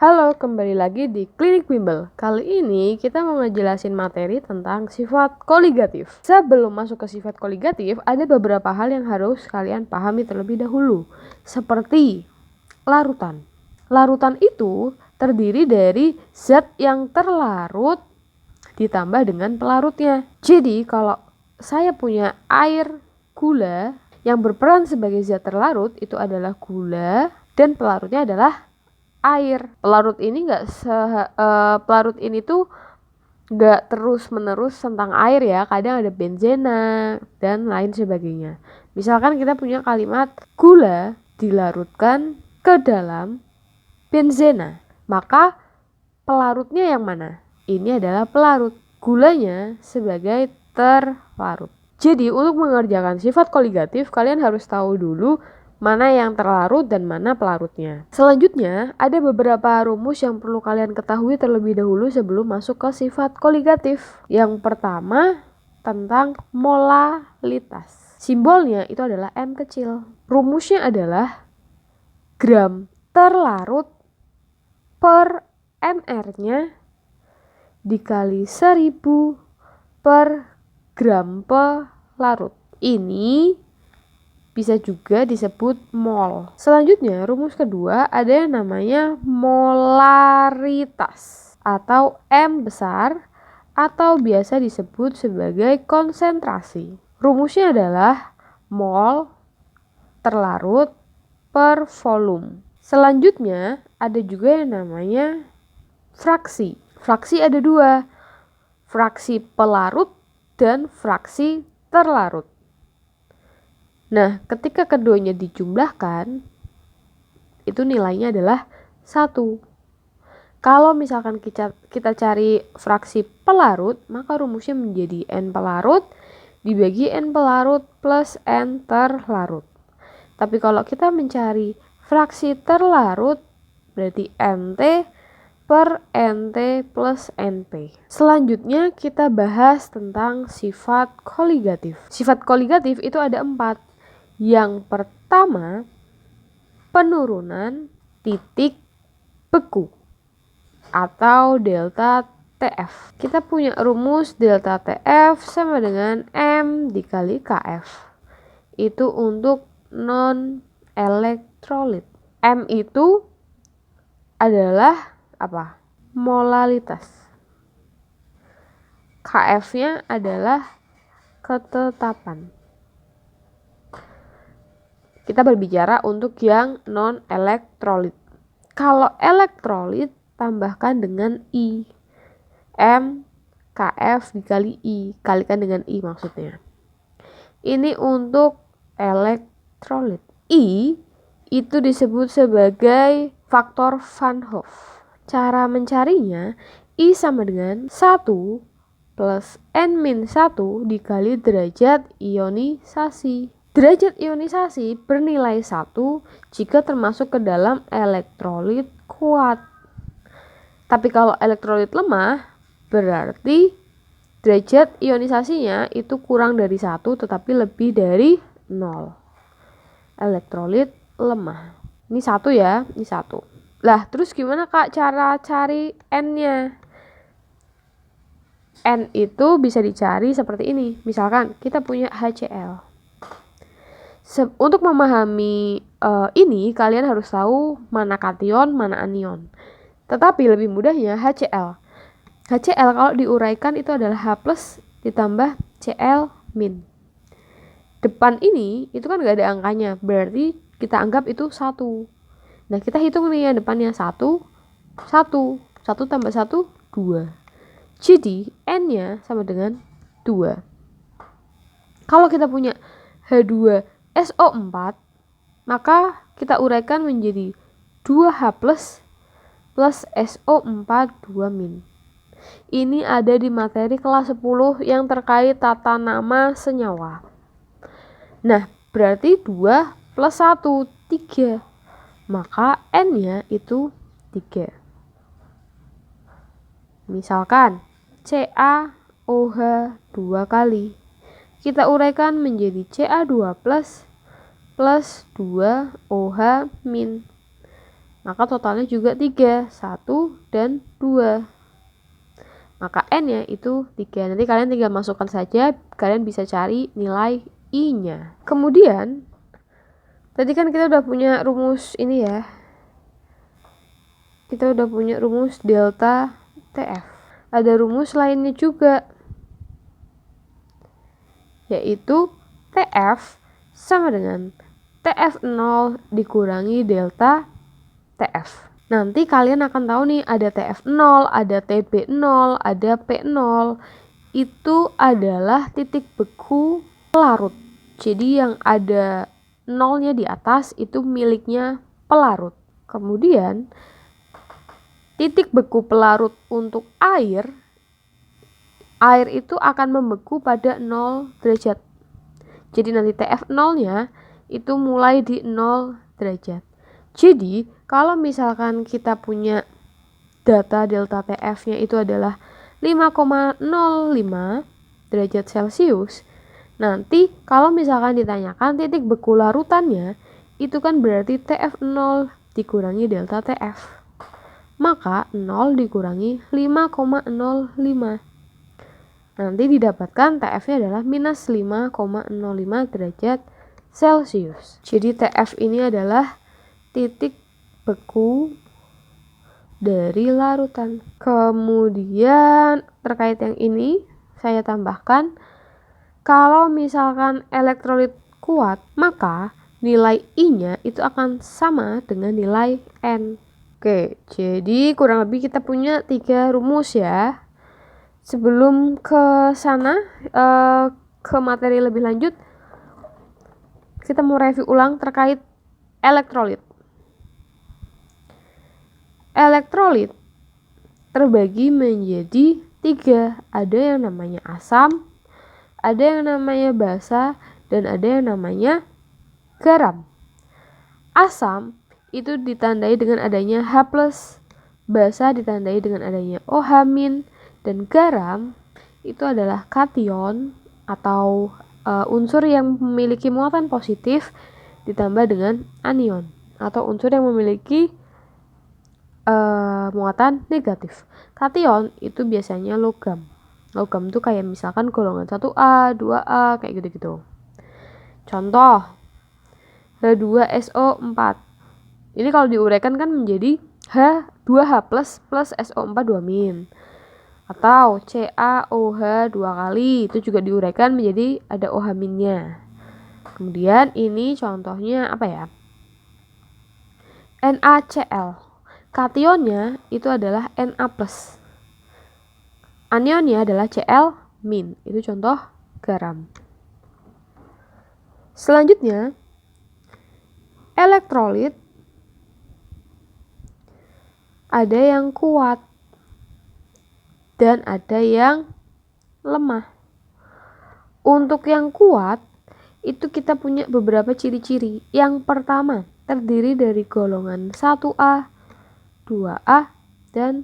Halo, kembali lagi di Klinik Bimbel. Kali ini kita mau ngejelasin materi tentang sifat koligatif. Sebelum masuk ke sifat koligatif, ada beberapa hal yang harus kalian pahami terlebih dahulu. Seperti larutan. Larutan itu terdiri dari zat yang terlarut ditambah dengan pelarutnya. Jadi kalau saya punya air gula yang berperan sebagai zat terlarut, itu adalah gula dan pelarutnya adalah air. Pelarut ini tuh nggak terus menerus tentang air ya, kadang ada benzena dan lain sebagainya. Misalkan kita punya kalimat gula dilarutkan ke dalam benzena, maka pelarutnya yang mana? Ini adalah pelarut, gulanya sebagai terlarut. Jadi untuk mengerjakan sifat koligatif, kalian harus tahu dulu mana yang terlarut dan mana pelarutnya. Selanjutnya, ada beberapa rumus yang perlu kalian ketahui terlebih dahulu sebelum masuk ke sifat koligatif. Yang pertama, tentang molalitas. Simbolnya itu adalah M kecil. Rumusnya adalah gram terlarut per mR-nya dikali 1000 per gram pelarut. Ini bisa juga disebut mol. Selanjutnya, rumus kedua ada yang namanya molaritas atau M besar atau biasa disebut sebagai konsentrasi. Rumusnya adalah mol terlarut per volume. Selanjutnya, ada juga yang namanya fraksi. Fraksi ada dua, fraksi pelarut dan fraksi terlarut. Nah, ketika keduanya dijumlahkan, itu nilainya adalah 1. Kalau misalkan kita cari fraksi pelarut, maka rumusnya menjadi N pelarut dibagi N pelarut plus N terlarut. Tapi kalau kita mencari fraksi terlarut, berarti NT per NT plus NP. Selanjutnya kita bahas tentang sifat koligatif. Sifat koligatif itu ada 4. Yang pertama, penurunan titik beku atau delta TF. Kita punya rumus delta TF sama dengan M dikali KF. Itu untuk non-elektrolit. M itu adalah apa? Molalitas. KF-nya adalah ketetapan. Kita berbicara untuk yang non-elektrolit. Kalau elektrolit, tambahkan dengan I. M, KF dikali I. Kalikan dengan I maksudnya. Ini untuk elektrolit. I itu disebut sebagai faktor Van Hoff. Cara mencarinya, I sama dengan 1 plus N-1 dikali derajat ionisasi. Derajat ionisasi bernilai 1 jika termasuk ke dalam elektrolit kuat. Tapi kalau elektrolit lemah, berarti derajat ionisasinya itu kurang dari 1 tetapi lebih dari 0. Elektrolit lemah. Ini 1 ya, ini 1. Lah, terus gimana Kak cara cari N-nya? N itu bisa dicari seperti ini. Misalkan kita punya HCl. Untuk memahami ini, kalian harus tahu mana kation, mana anion. Tetapi lebih mudahnya HCl. HCl kalau diuraikan itu adalah H plus ditambah Cl min. Depan ini itu kan gak ada angkanya, berarti kita anggap itu 1. Nah, kita hitung nih yang depannya 1, 1. 1 tambah 1, 2. Jadi, N-nya sama dengan 2. Kalau kita punya H2SO4, maka kita uraikan menjadi 2H plus SO4 2 min. Ini ada di materi kelas 10 yang terkait tata nama senyawa. Nah, berarti 2 plus 1, 3. Maka N-nya itu 3. Misalkan CaOH 2 kali. Kita uraikan menjadi Ca2 plus 2OH min. maka totalnya juga 3, 1 dan 2. Maka N-nya itu 3. Nanti kalian tinggal masukkan saja, kalian bisa cari nilai I-nya. Kemudian, tadi kan kita udah punya rumus ini ya. Kita udah punya rumus delta TF. Ada rumus lainnya juga, yaitu TF sama dengan TF0 dikurangi delta TF. Nanti kalian akan tahu nih, ada TF0, ada TB0, ada P0. Itu adalah titik beku pelarut. Jadi yang ada nolnya di atas itu miliknya pelarut. Kemudian titik beku pelarut untuk air itu akan membeku pada 0 derajat. Jadi nanti TF0-nya itu mulai di 0 derajat. Jadi kalau misalkan kita punya data delta TF-nya itu adalah 5,05 derajat Celcius, nanti kalau misalkan ditanyakan titik beku larutannya, itu kan berarti TF0 dikurangi delta TF. Maka 0 dikurangi 5,05. Nanti didapatkan TF-nya adalah minus 5,05 derajat Celcius. Jadi TF ini adalah titik beku dari larutan. Kemudian terkait yang ini saya tambahkan, kalau misalkan elektrolit kuat, maka nilai I-nya itu akan sama dengan nilai N. Oke, jadi kurang lebih kita punya 3 rumus ya. Sebelum ke sana, ke materi lebih lanjut, kita mau review ulang terkait elektrolit. Elektrolit terbagi menjadi 3. Ada yang namanya asam, ada yang namanya basa, dan ada yang namanya garam. Asam itu ditandai dengan adanya H+, basa ditandai dengan adanya OH-, dan garam itu adalah kation atau unsur yang memiliki muatan positif ditambah dengan anion, atau unsur yang memiliki muatan negatif. Kation itu biasanya logam. Logam itu kayak misalkan golongan 1A, 2A, kayak gitu-gitu. Contoh, H2SO4. Ini kalau diuraikan kan menjadi H2H+ plus SO4 2-. Atau CaOH 2 kali, itu juga diuraikan menjadi ada OH-nya. Kemudian ini contohnya apa ya? NaCl. Kationnya itu adalah Na+. Anionnya adalah Cl-. Itu contoh garam. Selanjutnya, elektrolit ada yang kuat dan ada yang lemah. Untuk yang kuat itu kita punya beberapa ciri-ciri. Yang pertama, terdiri dari golongan 1A, 2A, dan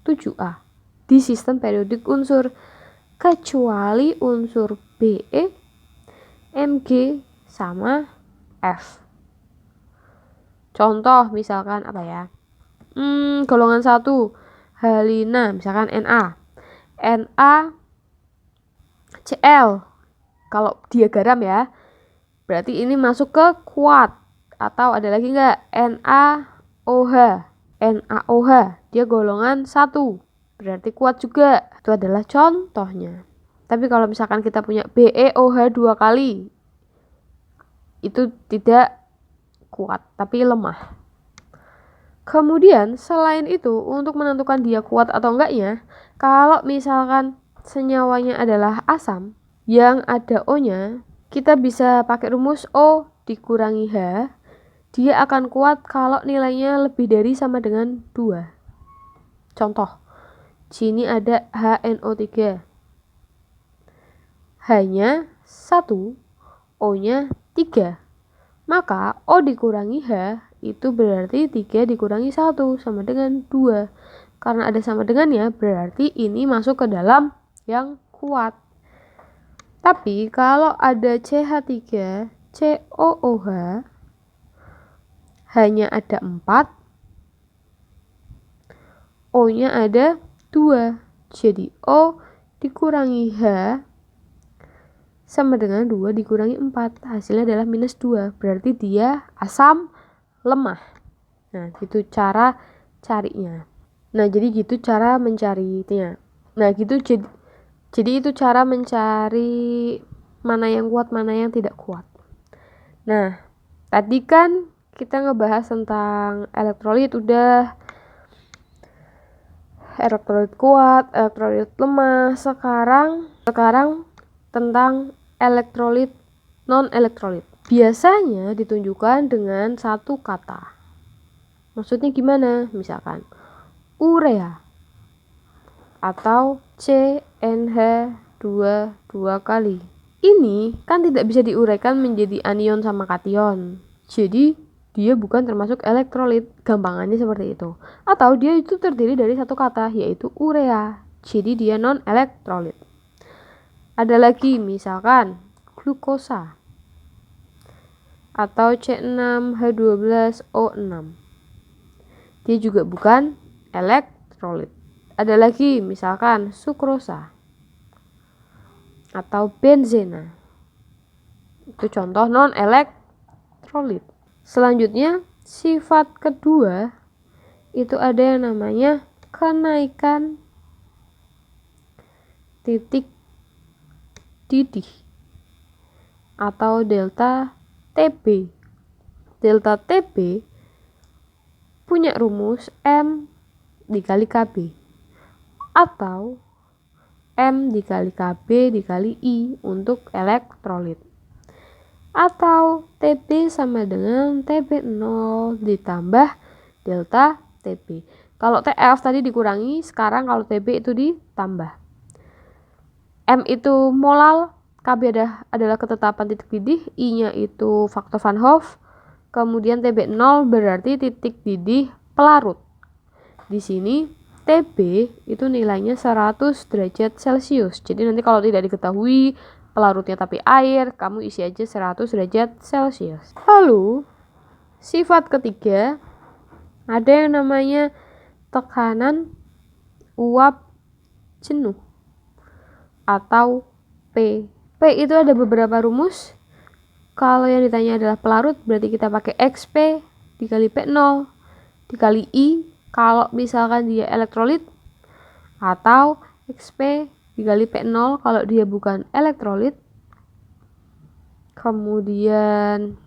7A di sistem periodik unsur, kecuali unsur Be, Mg, sama F. Contoh misalkan apa ya? Golongan 1, halina, misalkan Na, NaCl. Kalau dia garam ya, berarti ini masuk ke kuat. Atau ada lagi enggak? NaOH. NaOH, dia golongan 1, berarti kuat juga. Itu adalah contohnya. Tapi kalau misalkan kita punya BeOH 2 kali, itu tidak kuat, tapi lemah. Kemudian selain itu, untuk menentukan dia kuat atau enggaknya, kalau misalkan senyawanya adalah asam yang ada O-nya, kita bisa pakai rumus O dikurangi H. Dia akan kuat kalau nilainya lebih dari sama dengan 2. Contoh, sini ada HNO3. H-nya 1, O-nya 3. Maka O dikurangi H itu berarti 3 dikurangi 1 sama dengan 2. Karena ada sama dengannya, berarti ini masuk ke dalam yang kuat. Tapi kalau ada CH3, COOH, hanya ada 4, O-nya ada 2. Jadi O dikurangi H sama dengan 2 dikurangi 4. Hasilnya adalah minus 2. Berarti dia asam lemah. Nah, gitu cara carinya. Nah, jadi gitu cara mencarinya. Nah, gitu jadi itu cara mencari mana yang kuat, mana yang tidak kuat. Nah, tadi kan kita ngebahas tentang elektrolit udah, elektrolit kuat, elektrolit lemah. Sekarang tentang elektrolit non-elektrolit. Biasanya ditunjukkan dengan satu kata. Maksudnya gimana? Misalkan urea atau CnH2 dua kali. Ini kan tidak bisa diuraikan menjadi anion sama kation. Jadi dia bukan termasuk elektrolit. Gampangannya seperti itu. Atau dia itu terdiri dari satu kata, yaitu urea. Jadi dia non-elektrolit. Ada lagi misalkan glukosa atau C6H12O6. Dia juga bukan elektrolit. Ada lagi misalkan sukrosa atau benzena. Itu contoh non-elektrolit. Selanjutnya, sifat kedua itu ada yang namanya kenaikan titik didih atau delta TB. Delta TB punya rumus M dikali KB atau M dikali KB dikali I untuk elektrolit. Atau TB sama dengan TB0 ditambah delta TB. Kalau TF tadi dikurangi, sekarang kalau TB itu ditambah. M itu molal, KB adalah ketetapan titik didih, I-nya itu faktor Van Hoff, kemudian TB0 berarti titik didih pelarut. Di sini TB itu nilainya 100 derajat Celcius. Jadi nanti kalau tidak diketahui pelarutnya tapi air, kamu isi aja 100 derajat Celcius. Lalu sifat ketiga ada yang namanya tekanan uap jenuh atau P. P itu ada beberapa rumus. Kalau yang ditanya adalah pelarut, berarti kita pakai XP dikali P0 dikali I kalau misalkan dia elektrolit, atau XP dikali P0 kalau dia bukan elektrolit. Kemudian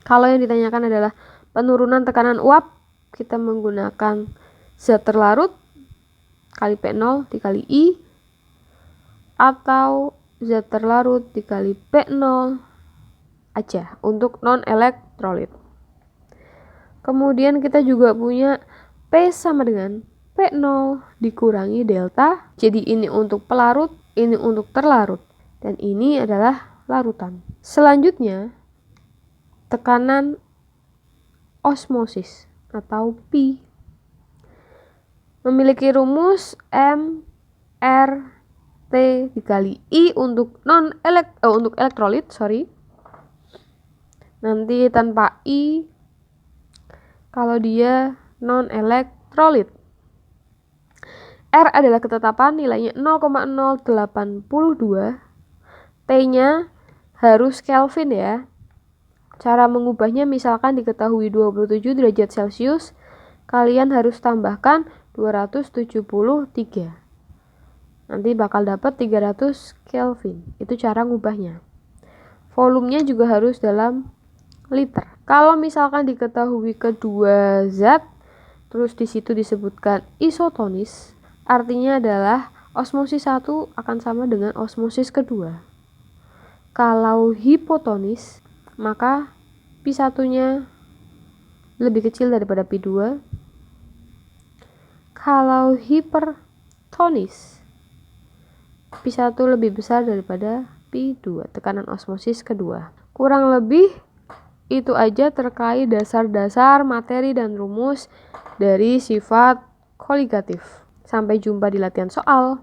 kalau yang ditanyakan adalah penurunan tekanan uap, kita menggunakan zat terlarut kali P0 dikali I atau zat terlarut dikali P0 aja untuk non-elektrolit. Kemudian kita juga punya P sama dengan P0 dikurangi delta. Jadi ini untuk pelarut, ini untuk terlarut, dan ini adalah larutan. Selanjutnya, tekanan osmosis atau Pi memiliki rumus M R T dikali I untuk untuk elektrolit, Nanti tanpa I kalau dia non-elektrolit. R adalah ketetapan nilainya 0,082. T-nya harus Kelvin ya. Cara mengubahnya misalkan diketahui 27 derajat Celcius, kalian harus tambahkan 273. Nanti bakal dapat 300 Kelvin. Itu cara ngubahnya. Volumenya juga harus dalam liter. Kalau misalkan diketahui kedua zat, terus di situ disebutkan isotonis, artinya adalah osmosis 1 akan sama dengan osmosis kedua. Kalau hipotonis, maka Pi1-nya lebih kecil daripada Pi2. Kalau hipertonis, Pi1 lebih besar daripada Pi2, tekanan osmosis kedua. Kurang lebih itu aja terkait dasar-dasar materi dan rumus dari sifat koligatif. Sampai jumpa di latihan soal.